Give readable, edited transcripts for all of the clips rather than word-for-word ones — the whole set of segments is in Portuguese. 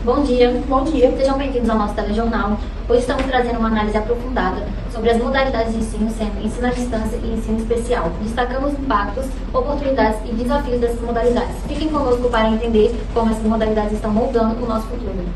Bom dia. Bom dia. Sejam bem-vindos ao nosso telejornal. Hoje estamos trazendo uma análise aprofundada sobre as modalidades de ensino, sendo ensino à distância e ensino especial. Destacamos impactos, oportunidades e desafios dessas modalidades. Fiquem conosco para entender como essas modalidades estão moldando o nosso futuro.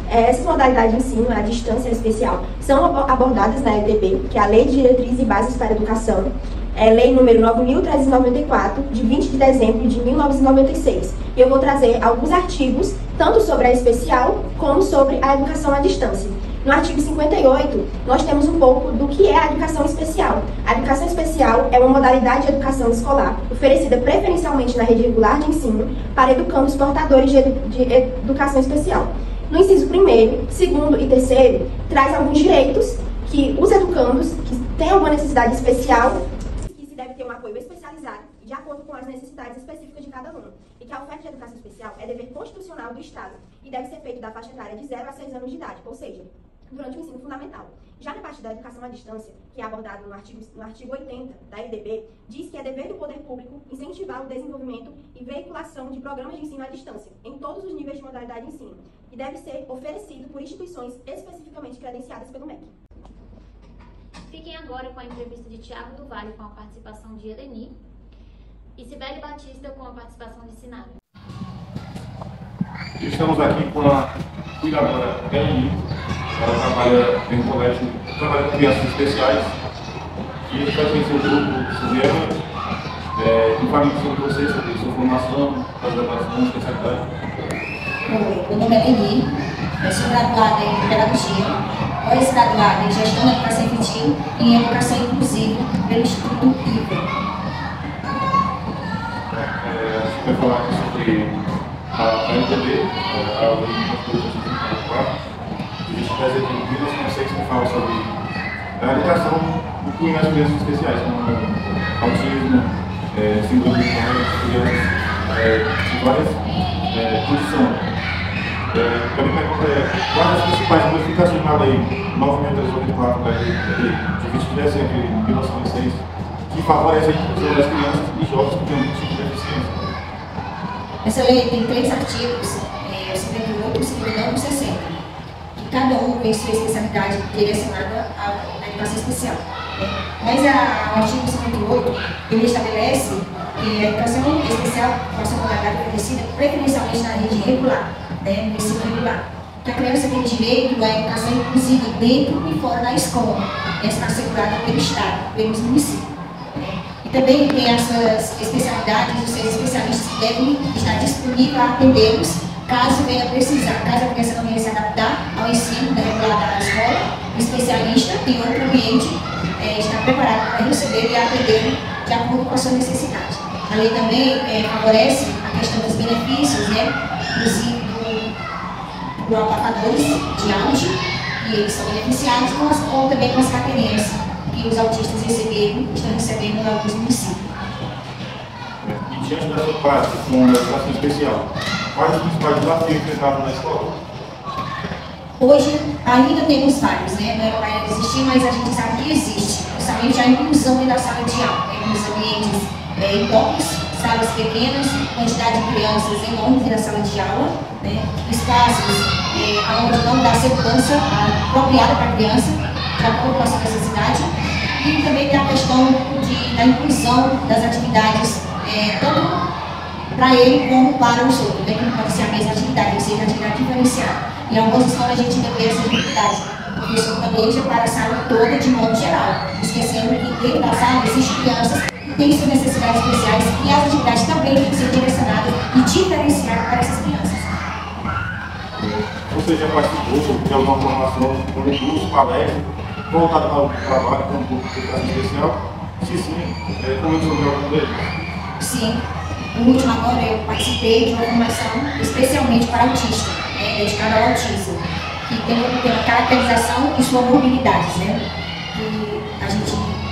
Essas modalidades de ensino à distância e especial são abordadas na LDB, que é a Lei de Diretrizes e Bases para a Educação, Lei número 9.394, de 20 de dezembro de 1996. E eu vou trazer alguns artigos, tanto sobre a especial, como sobre a educação à distância. No artigo 58, nós temos um pouco do que é a educação especial. A educação especial é uma modalidade de educação escolar, oferecida preferencialmente na rede regular de ensino, para educandos portadores de educação especial. No inciso 1º, 2º e 3º, traz alguns direitos que os educandos que têm alguma necessidade especial deve ter um apoio especializado de acordo com as necessidades específicas de cada aluno. E que a oferta de educação especial é dever constitucional do Estado e deve ser feito da faixa etária de 0 a 6 anos de idade, ou seja, durante o ensino fundamental. Já na parte da educação à distância, que é abordado no artigo 80 da LDB, diz que é dever do poder público incentivar o desenvolvimento e veiculação de programas de ensino à distância, em todos os níveis de modalidade de ensino, e deve ser oferecido por instituições especificamente credenciadas pelo MEC. Fiquem agora com a entrevista de Thiago do Vale com a participação de Eleni e Sibeli Batista com a participação de Sinara. Estamos aqui com a cuidadora Eleni. Ela trabalha em um colégio, trabalha com crianças especiais e a gente vai conhecer o grupo Suzana, informando sobre vocês, sobre sua formação, pós-graduação, especialidade. Oi, meu nome é Eleni, eu sou graduada em Pedagogia, pós-graduada em Gestão da Educação Infantil e em Educação Inclusiva pelo Instituto IVA. A gente vai falar aqui sobre a LDB, a Lei de 1994. A gente traz aqui alguns conceitos que falam sobre a educação, incluindo as crianças especiais, como autismo, síndrome de Down, crianças de várias condições. A minha pergunta é, quais as principais modificações na Lei 9.394 da LDB, de 20 de dezembro de 1906, que favorece a inclusão das crianças e jovens que têm algum tipo de deficiência? Essa lei tem 3 artigos, o 58, o 59 e o 60, que cada um tem sua especialidade direcionada à educação especial. Mas o artigo 58, ele estabelece que a educação especial pode ser modalidade oferecida preferencialmente na rede regular, no ensino regular. Que a criança tem direito à educação inclusiva dentro e fora da escola. Essa está assegurada pelo Estado, pelos municípios. E também tem as suas especialidades, os seus especialistas que devem estar disponíveis a atendê-los caso venha precisar. Caso a criança não venha se adaptar ao ensino regular da escola, o especialista em outro ambiente está preparado para receber e atender de acordo com a sua necessidade. A lei também favorece a questão dos benefícios, inclusive do abafadores de áudio, que eles são beneficiados, ou também com as carteirinhas que os autistas estão recebendo em alguns municípios. E diante da sua prática com a educação especial, quais os principais desafios enfrentados na escola? Hoje ainda temos vários, não era para existir, mas a gente sabe que existe, principalmente a inclusão dentro da sala de aula, nos ambientes próprios, salas pequenas, quantidade de crianças enormes na sala de aula, espaços onde não dá segurança apropriada para a criança, de acordo com a sua necessidade, e também tem a questão da inclusão das atividades, tanto para ele como para os outros, que não pode ser a mesma atividade, tem que ser uma atividade diferenciada. Em algumas escolas a gente ainda vê essa dificuldade. O professor planeja para a sala toda de modo geral, esquecendo que dentro da sala existem crianças que têm suas necessidades especiais e as atividades também têm que ser direcionadas e diferenciadas para essas crianças. Você já participou de alguma formação, como curso, palestra, voltado ao trabalho com o público de educação especial? Se sim, como sobre algum deles? Sim. No último agora eu participei de uma formação especialmente para autistas, dedicada ao autismo, que tem uma caracterização e sua mobilidade, E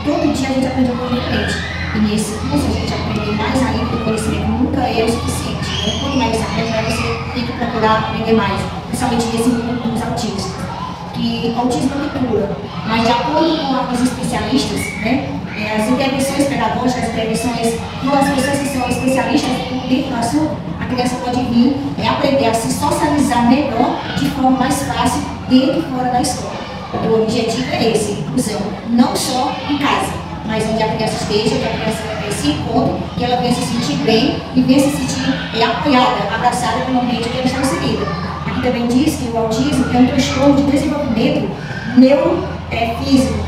todo dia a gente aprende um pouco diferente. E nesse curso a gente aprende mais ainda, que o conhecimento nunca é o suficiente. Quanto mais você aprende, mais você tem que procurar aprender mais, principalmente nesse mundo dos autistas. Que autismo não cura, mas de acordo com os especialistas, as intervenções pedagógicas, as intervenções das pessoas que são especialistas dentro do assunto, a criança pode vir aprender a se socializar melhor de forma mais fácil dentro e fora da escola. O objetivo é esse, inclusão, não só em casa, mas onde a criança esteja, que a criança se encontre, que ela venha se sentir bem e venha se sentir apoiada, abraçada no ambiente que ela está inserida. Aqui também diz que o autismo é um transtorno de desenvolvimento neurofísico,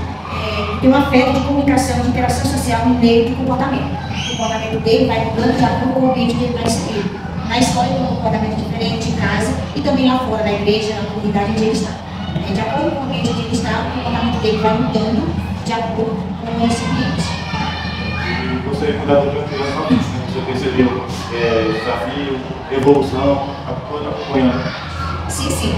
tem um afeto de comunicação, de interação social no meio do comportamento. O comportamento dele vai mudando de acordo com o ambiente que ele está inserido. Na escola ele tem um comportamento diferente, em casa e também lá fora, na igreja, na comunidade onde ele está. De acordo com o ambiente onde ele está, o comportamento dele vai mudando de acordo com esse ambiente. E você, quando era criança autista, você percebeu desafio, evolução, acompanhando? Sim.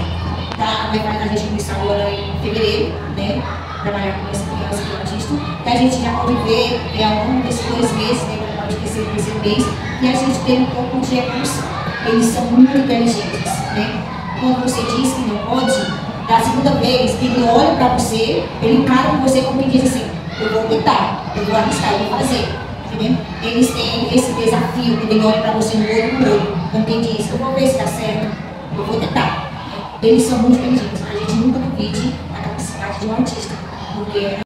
A gente começou agora em fevereiro, né? Trabalhar com essa criança que é autista. E a gente já pode ver ao longo desses 2 meses, né? Pode crescer esse mês, e a gente tem um pouco de evolução. Eles são muito inteligentes, né? Quando você diz que não pode, da segunda vez, ele olha para você, ele encara com você como quem diz assim, eu vou tentar, eu vou arriscar, eu vou fazer. Entendeu? Eles têm esse desafio, que ele olha para você no olho, como quem diz, eu vou ver se dá certo, eu vou tentar. Eles são muito inteligentes, a gente nunca duvide da capacidade de um autista, porque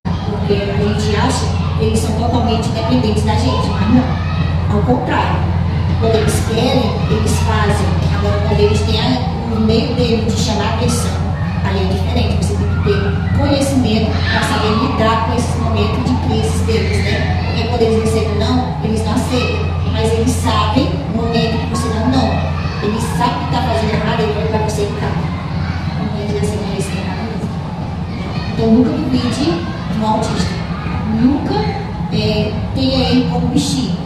a gente acha que eles são totalmente dependentes da gente, mas não. Ao contrário, quando eles querem, eles fazem. Agora, quando eles têm o meio dele de chamar a atenção, aí é diferente, você tem que ter conhecimento para saber lidar com esses momentos de crise deles, né? Porque quando eles recebem não, eles não aceitam, mas eles sabem o momento que você dá não. Eles sabem que está fazendo errado, ele vai para você ficar. Então nunca duvide um autista. Nunca tenha ele como bichinho.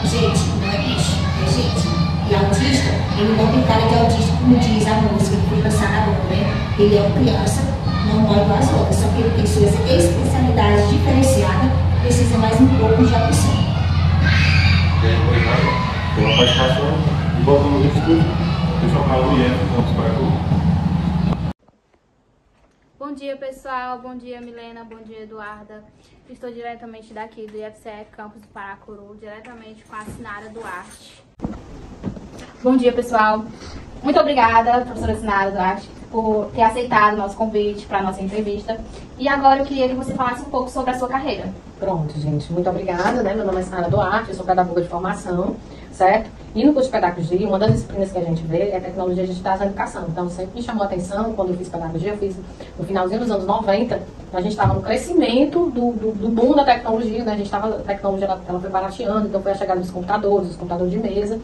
Gente, não é bicho, é gente. E autista, ele não tem cara de autista, como diz a música que foi lançada agora, né? Ele é uma criança normal igual as outras, só que ele tem suas especialidades diferenciadas, precisa mais um pouco de atenção. Obrigado pela participação e voltamos ao estúdio. Deixa eu falar do Ian, vamos para o Bom dia, pessoal. Bom dia, Milena. Bom dia, Eduarda. Estou diretamente daqui do IFCE, campus do Paracuru, diretamente com a Sinara Duarte. Bom dia, pessoal. Muito obrigada, professora Sinara Duarte, por ter aceitado o nosso convite para a nossa entrevista. E agora eu queria que você falasse um pouco sobre a sua carreira. Pronto, gente. Muito obrigada, né? Meu nome é Sinara Duarte, eu sou pedagoga de formação, certo? E no curso de pedagogia, uma das disciplinas que a gente vê é tecnologia digital na educação. Então, sempre me chamou a atenção, quando eu fiz pedagogia, eu fiz no finalzinho dos anos 90, a gente estava no crescimento do boom da tecnologia, né? A tecnologia ela foi barateando, então foi a chegada dos computadores de mesa.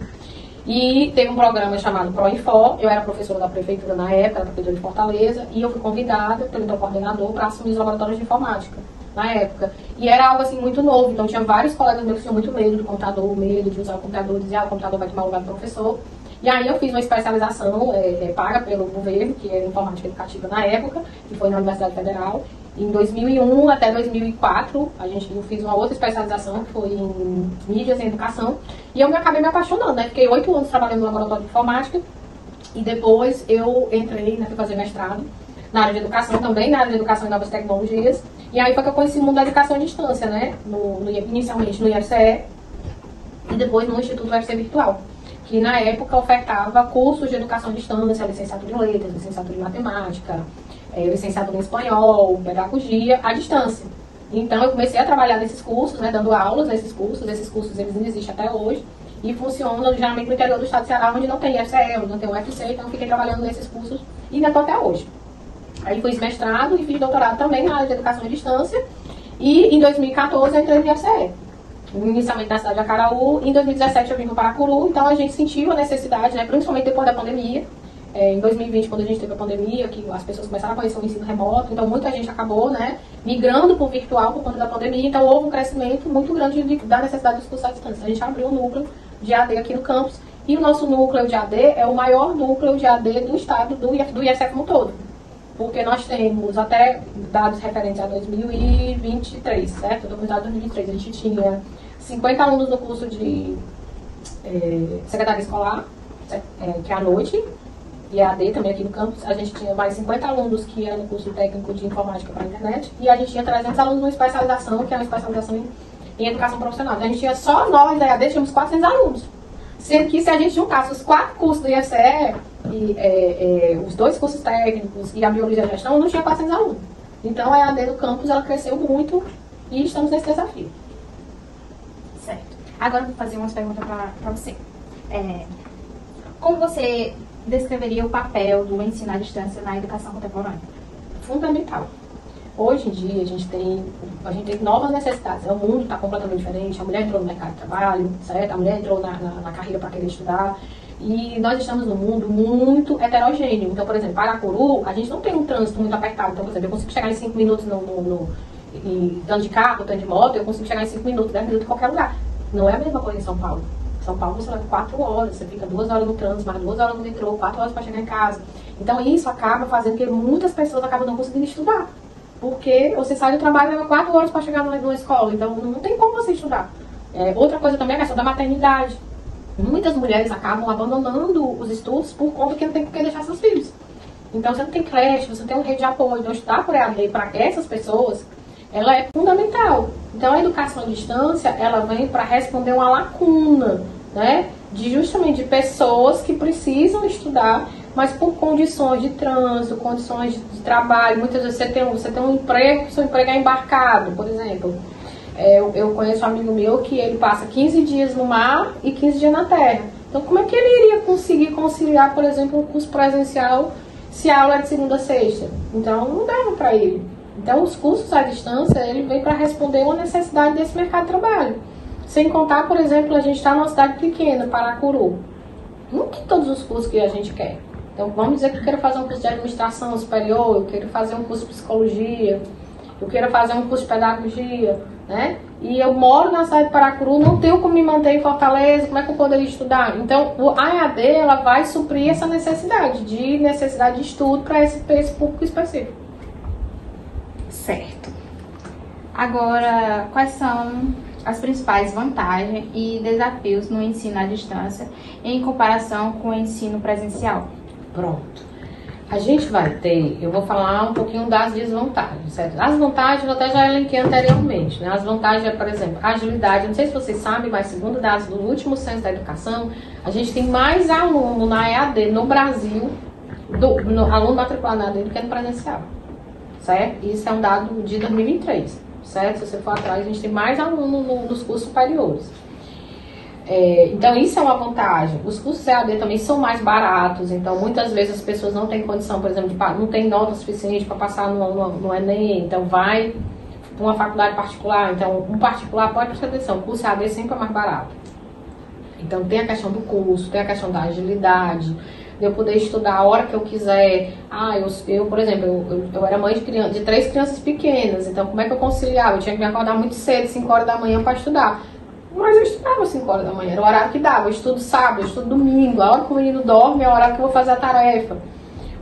E teve um programa chamado ProInfo, eu era professora da prefeitura na época, da prefeitura de Fortaleza, e eu fui convidada pelo então coordenador para assumir os laboratórios de informática na época. E era algo assim muito novo, então tinha vários colegas meus que tinham muito medo do computador, medo de usar o computador, diziam, o computador vai tomar o lugar do professor. E aí eu fiz uma especialização paga pelo governo, que era informática educativa na época, que foi na Universidade Federal. Em 2001 até 2004, eu fiz uma outra especialização, que foi em mídias e educação. E eu acabei me apaixonando, né? Fiquei 8 anos trabalhando no laboratório de informática. E depois eu entrei, né, fui fazer mestrado na área de educação também, na área de educação e novas tecnologias. E aí foi que eu conheci o mundo da educação à distância, né? Inicialmente no IFCE e depois no Instituto UFC Virtual, que na época ofertava cursos de educação à distância, licenciatura em letras, licenciatura em matemática, licenciatura em espanhol, pedagogia, à distância. Então eu comecei a trabalhar nesses cursos, né, dando aulas nesses cursos. Esses cursos eles ainda existem até hoje e funcionam geralmente no interior do estado de Ceará, onde não tem IFCE, onde não tem UFC, então eu fiquei trabalhando nesses cursos e ainda estou até hoje. Aí fiz mestrado e fiz doutorado também na área de educação à distância e em 2014 eu entrei no IFCE. Inicialmente na cidade de Acaraú, em 2017 eu vim para o Paracuru, então a gente sentiu a necessidade, né, principalmente depois da pandemia. Em 2020, quando a gente teve a pandemia, que as pessoas começaram a conhecer o ensino remoto, então muita gente acabou, né, migrando para o virtual por conta da pandemia, então houve um crescimento muito grande da necessidade dos cursos à distância. A gente abriu um núcleo de AD aqui no campus, e o nosso núcleo de AD é o maior núcleo de AD do estado do IFCE como todo, porque nós temos até dados referentes a 2023, certo? Eu estou com dados de 2023, a gente tinha 50 alunos no curso de secretaria escolar, que é à noite, e AD também aqui no campus. A gente tinha mais 50 alunos que eram no curso técnico de informática para a internet, e a gente tinha 300 alunos numa especialização, que é uma especialização em educação profissional. Então, a gente tinha só nós da EAD, tínhamos 400 alunos, Sendo que se a gente juntasse os 4 cursos do IFCE, os 2 cursos técnicos e a biologia e a gestão, não tinha 400 alunos. Então a EAD do campus ela cresceu muito e estamos nesse desafio. Certo. Agora eu vou fazer umas perguntas para você. Como você descreveria o papel do ensino à distância na educação contemporânea? Fundamental. Hoje em dia a gente tem novas necessidades. O mundo está completamente diferente. A mulher entrou no mercado de trabalho, certo? A mulher entrou na carreira para querer estudar. E nós estamos num mundo muito heterogêneo. Então, por exemplo, Paracuru, a gente não tem um trânsito muito apertado. Então, por exemplo, eu consigo chegar em 5 minutos tanto de carro, tanto de moto, eu consigo chegar em 5 minutos, 10 minutos em qualquer lugar. Não é a mesma coisa em São Paulo. São Paulo você leva 4 horas, você fica 2 horas no trânsito, mais 2 horas no metrô, 4 horas para chegar em casa. Então isso acaba fazendo que muitas pessoas acabam não conseguindo estudar. Porque você sai do trabalho e leva 4 horas para chegar numa escola, então não tem como você estudar. Outra coisa também é a questão da maternidade. Muitas mulheres acabam abandonando os estudos por conta que não tem por que deixar seus filhos. Então você não tem creche, você não tem uma rede de apoio. Então estudar por EAD para essas pessoas, ela é fundamental. Então a educação à distância, ela vem para responder uma lacuna, né? Justamente de pessoas que precisam estudar, mas por condições de trânsito, condições de trabalho. Muitas vezes você tem um emprego, seu emprego é embarcado, por exemplo. Eu conheço um amigo meu que ele passa 15 dias no mar e 15 dias na terra. Então como é que ele iria conseguir conciliar, por exemplo, um curso presencial se a aula é de segunda a sexta? Então não dava para ele. Então os cursos à distância, ele vem para responder uma necessidade desse mercado de trabalho. Sem contar, por exemplo, a gente está numa cidade pequena, Paracuru. Não tem todos os cursos que a gente quer. Então vamos dizer que eu quero fazer um curso de administração superior, eu quero fazer um curso de psicologia, eu quero fazer um curso de pedagogia, né? E eu moro na cidade de Paracuru, não tenho como me manter em Fortaleza, como é que eu poderia estudar? Então a EAD ela vai suprir essa necessidade de estudo para esse público específico. Certo. Agora, quais são as principais vantagens e desafios no ensino à distância em comparação com o ensino presencial? Pronto. A gente vai ter, eu vou falar um pouquinho das desvantagens, certo? As vantagens eu até já elenquei anteriormente, né? As vantagens é, por exemplo, agilidade. Não sei se vocês sabem, mas segundo dados do último censo da educação, a gente tem mais aluno na EAD no Brasil, aluno matriculado na EAD do que no presencial, certo? Isso é um dado de 2023, certo? Se você for atrás, a gente tem mais aluno nos cursos superiores. Então isso é uma vantagem. Os cursos EAD também são mais baratos, então muitas vezes as pessoas não têm condição, por exemplo, não tem nota suficiente para passar no Enem, então vai para uma faculdade particular. Então um particular, pode prestar atenção, o curso EAD sempre é mais barato. Então tem a questão do curso, tem a questão da agilidade, de eu poder estudar a hora que eu quiser. Eu por exemplo, eu era mãe de 3 crianças pequenas, então como é que eu conciliava? Eu tinha que me acordar muito cedo, 5 horas da manhã para estudar. Mas eu estudava 5 horas da manhã, era o horário que dava. Eu estudo sábado, eu estudo domingo, a hora que o menino dorme é o horário que eu vou fazer a tarefa.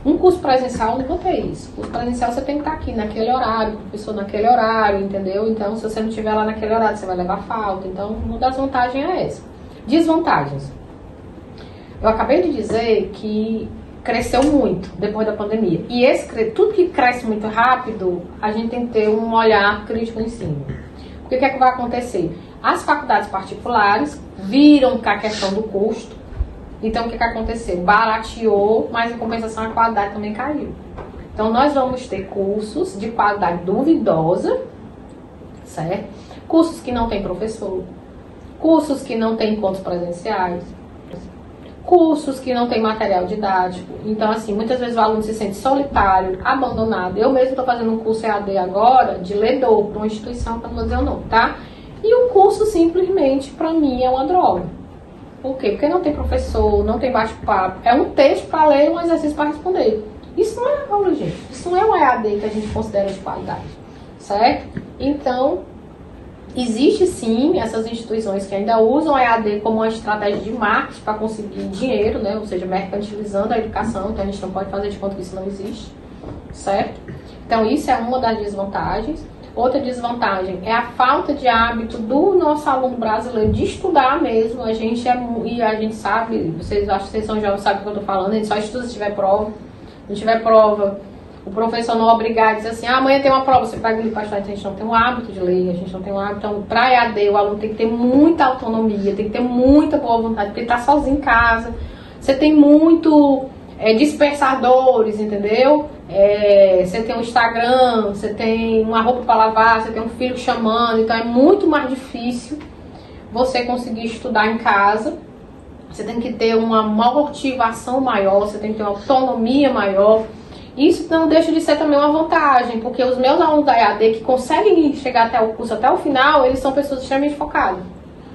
Um curso presencial, não vou ter isso. Curso presencial você tem que estar aqui naquele horário, professor naquele horário, entendeu? Então, se você não estiver lá naquele horário, você vai levar falta. Então, uma das vantagens é essa. Desvantagens. Eu acabei de dizer que cresceu muito depois da pandemia. E tudo que cresce muito rápido, a gente tem que ter um olhar crítico em cima. Porque o que é que vai acontecer? As faculdades particulares viram com a questão do custo. Então, o que aconteceu? Barateou, mas em compensação a qualidade também caiu. Então, nós vamos ter cursos de qualidade duvidosa, certo? Cursos que não tem professor, cursos que não tem encontros presenciais, cursos que não tem material didático. Então, assim, muitas vezes o aluno se sente solitário, abandonado. Eu mesmo estou fazendo um curso EAD agora de ledor para uma instituição, para não dizer o nome, tá? E o curso simplesmente, para mim, é uma droga. Por quê? Porque não tem professor, não tem bate-papo. É um texto para ler e um exercício para responder. Isso não é aula, gente. Isso não é um EAD que a gente considera de qualidade, certo? Então, existe sim essas instituições que ainda usam a EAD como uma estratégia de marketing para conseguir dinheiro, né? Ou seja, mercantilizando a educação. Então, a gente não pode fazer de conta que isso não existe, certo? Então, isso é uma das desvantagens. Outra desvantagem é a falta de hábito do nosso aluno brasileiro de estudar mesmo. A gente sabe, vocês acham que vocês são jovens, sabem o que eu estou falando, a gente só estuda se tiver prova. Se não tiver prova, O professor não obrigar a dizer assim, amanhã tem uma prova, você pega o livro para estudar. A gente não tem o hábito de ler, a gente não tem o hábito. Então, para EAD, o aluno tem que ter muita autonomia, tem que ter muita boa vontade, porque ele está sozinho em casa. Você tem muito dispersadores, entendeu? Você tem um Instagram, você tem uma roupa para lavar, você tem um filho chamando, então é muito mais difícil você conseguir estudar em casa. Você tem que ter uma motivação maior, você tem que ter uma autonomia maior. Isso não deixa de ser também uma vantagem, porque os meus alunos da EAD que conseguem chegar até o curso, até o final, eles são pessoas extremamente focadas.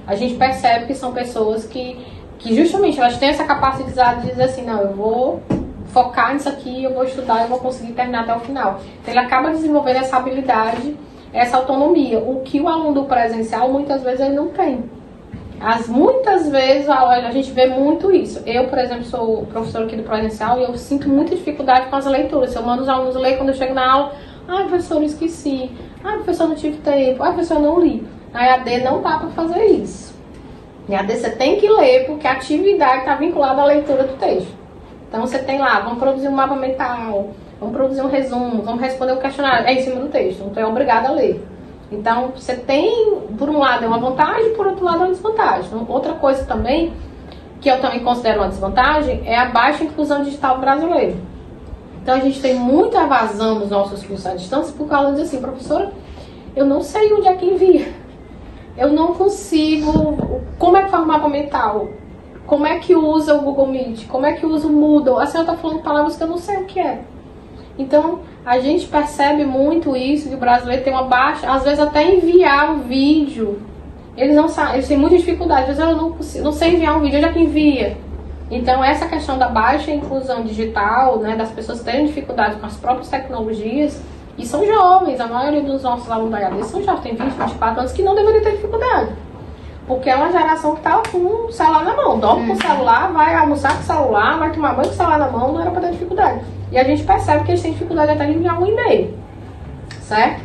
A gente percebe que são pessoas que justamente elas têm essa capacidade de dizer assim, não, eu vou focar nisso aqui, eu vou estudar, eu vou conseguir terminar até o final. Então ele acaba desenvolvendo essa habilidade, essa autonomia, o que o aluno do presencial muitas vezes ele não tem. Muitas vezes a gente vê muito isso. Eu, por exemplo, sou professora aqui do presencial e eu sinto muita dificuldade com as leituras. Eu mando os alunos ler quando eu chego na aula, professor, eu esqueci, professor, não tive tempo, professor, eu não li. Na EAD não dá para fazer isso. Na EAD você tem que ler porque a atividade está vinculada à leitura do texto. Então você tem lá, vamos produzir um mapa mental, vamos produzir um resumo, vamos responder o questionário, em cima do texto, não é obrigado a ler. Então, você tem, por um lado, é uma vantagem, por outro lado, é uma desvantagem. Então, outra coisa também, que eu também considero uma desvantagem, é a baixa inclusão digital brasileira. Então, a gente tem muita evasão nos nossos cursos à distância, porque o aluno diz assim, professora, eu não sei onde é que envia. Eu não consigo, como é que faz o mapa mental? Como é que usa o Google Meet? Como é que usa o Moodle? A senhora está falando palavras que eu não sei o que é. Então, a gente percebe muito isso, que o brasileiro tem uma baixa, às vezes até enviar um vídeo, eles têm muita dificuldade, às vezes eu não sei enviar um vídeo, onde é que envia? Então essa questão da baixa inclusão digital, né, das pessoas terem dificuldade com as próprias tecnologias, e são jovens, a maioria dos nossos alunos da EAD são jovens, tem 20, 24 anos, que não deveriam ter dificuldade. Porque é uma geração que está com o celular na mão, dorme com o celular, vai almoçar com o celular, vai tomar banho com o celular na mão, não era para ter dificuldade. E a gente percebe que eles têm dificuldade até de enviar um e-mail, certo?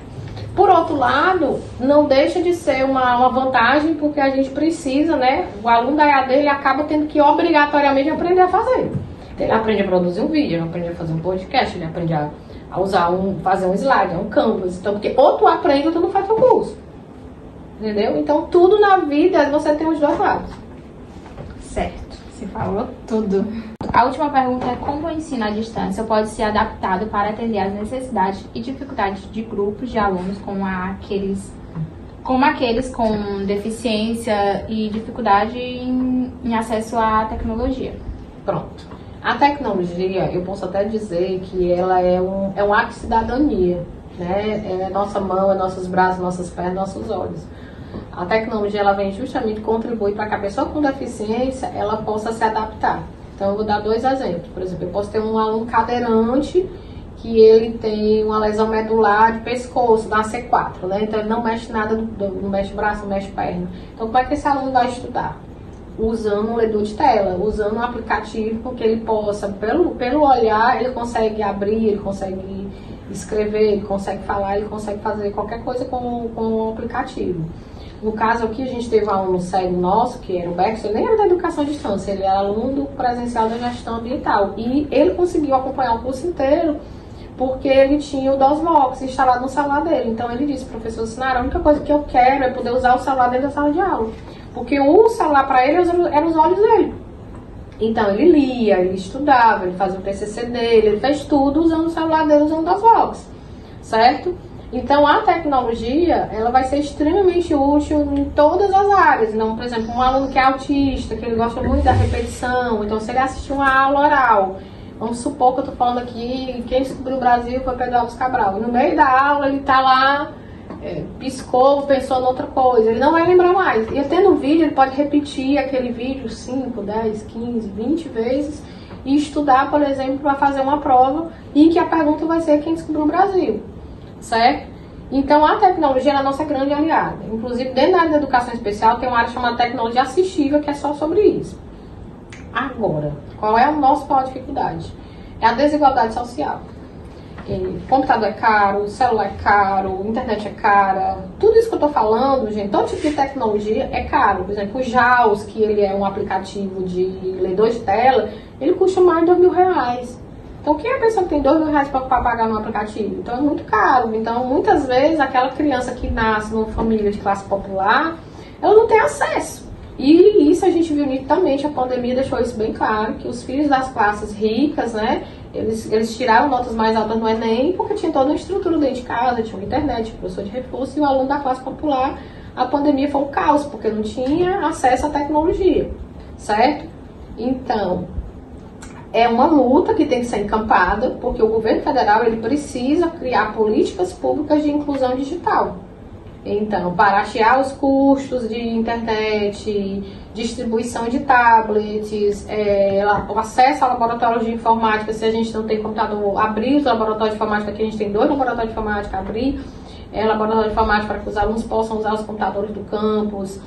Por outro lado, não deixa de ser uma vantagem, porque a gente precisa, né? O aluno da EAD, ele acaba tendo que obrigatoriamente aprender a fazer. Ele aprende a produzir um vídeo, ele aprende a fazer um podcast, ele aprende a fazer um slide, um canvas. Então, porque ou tu aprende ou tu não faz teu curso. Entendeu? Então, tudo na vida você tem os dois lados. Certo, você falou tudo. A última pergunta é como o ensino à distância pode ser adaptado para atender às necessidades e dificuldades de grupos de alunos como aqueles com deficiência e dificuldade em acesso à tecnologia. Pronto. A tecnologia, eu posso até dizer que ela é um ato de cidadania, né? É nossa mão, é nossos braços, nossas pernas, nossos olhos. A tecnologia, ela vem justamente contribuir para que a pessoa com deficiência, ela possa se adaptar. Então, eu vou dar 2 exemplos. Por exemplo, eu posso ter um aluno cadeirante que ele tem uma lesão medular de pescoço, da C4, né? Então, ele não mexe nada, não mexe braço, não mexe perna. Então, como é que esse aluno vai estudar? Usando um leitor de tela, usando um aplicativo que ele possa, pelo olhar, ele consegue abrir, ele consegue escrever, ele consegue falar, ele consegue fazer qualquer coisa com o aplicativo. No caso aqui, a gente teve um aluno cego nosso, que era o Bex, ele nem era da educação à distância, ele era aluno do presencial da gestão ambiental. E ele conseguiu acompanhar o curso inteiro porque ele tinha o DOSBox instalado no celular dele. Então ele disse, professor Sinara, a única coisa que eu quero é poder usar o celular dentro da sala de aula. Porque o celular para ele eram os olhos dele. Então ele lia, ele estudava, ele fazia o TCC dele, ele fez tudo usando o celular dele, usando o DOSBox, certo? Então, a tecnologia, ela vai ser extremamente útil em todas as áreas. Então, por exemplo, um aluno que é autista, que ele gosta muito da repetição, então se ele assistir uma aula oral, vamos supor que eu estou falando aqui, quem descobriu o Brasil foi Pedro Alves Cabral. E no meio da aula, ele está lá, piscou, pensou em outra coisa, ele não vai lembrar mais. E tendo um vídeo, ele pode repetir aquele vídeo 5, 10, 15, 20 vezes e estudar, por exemplo, para fazer uma prova em que a pergunta vai ser quem descobriu o Brasil. Certo? Então, a tecnologia é a nossa grande aliada. Inclusive, dentro da área da educação especial, tem uma área chamada tecnologia assistiva, que é só sobre isso. Agora, qual é a nossa maior dificuldade? É a desigualdade social. Computador é caro, celular é caro, internet é cara. Tudo isso que eu estou falando, gente, todo tipo de tecnologia é caro. Por exemplo, o JAWS, que ele é um aplicativo de leitor de tela, ele custa mais de R$2.000. Então, quem é a pessoa que tem R$2.000 para pagar no aplicativo? Então, é muito caro. Então, muitas vezes, aquela criança que nasce numa família de classe popular, ela não tem acesso. E isso a gente viu nitidamente, a pandemia deixou isso bem claro, que os filhos das classes ricas, né, eles tiraram notas mais altas no Enem porque tinha toda uma estrutura dentro de casa, tinha uma internet, tinha professor de reforço, e o aluno da classe popular, a pandemia foi um caos, porque não tinha acesso à tecnologia, certo? Então, é uma luta que tem que ser encampada, porque o governo federal ele precisa criar políticas públicas de inclusão digital. Então, baratear os custos de internet, distribuição de tablets, o acesso a laboratórios de informática, se a gente não tem computador, abrir os laboratórios de informática, aqui a gente tem 2 laboratórios de informática, abrir laboratório de informática para que os alunos possam usar os computadores do campus,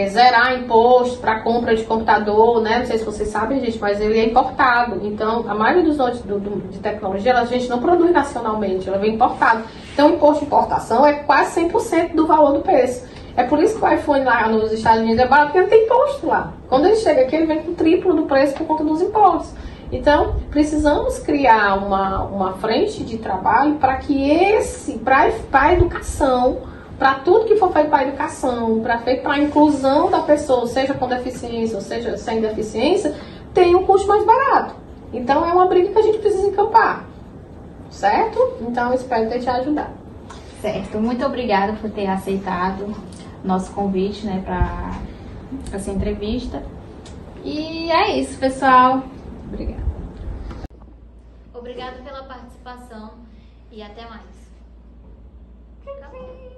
zerar imposto para compra de computador, né? Não sei se vocês sabem, gente, mas ele é importado. Então, a maioria dos notes de tecnologia, a gente não produz nacionalmente, ela vem importada. Então, o imposto de importação é quase 100% do valor do preço. É por isso que o iPhone lá nos Estados Unidos é barato, porque não tem imposto lá. Quando ele chega aqui, ele vem com o triplo do preço por conta dos impostos. Então, precisamos criar uma frente de trabalho para que para a educação, para tudo que for feito para a educação, para a inclusão da pessoa, seja com deficiência ou seja sem deficiência, tenha um custo mais barato. Então, é uma briga que a gente precisa encampar, certo? Então, espero ter te ajudado. Certo, muito obrigada por ter aceitado nosso convite, né, para essa entrevista. E é isso, pessoal. Obrigada. Obrigada pela participação e até mais. Acabou.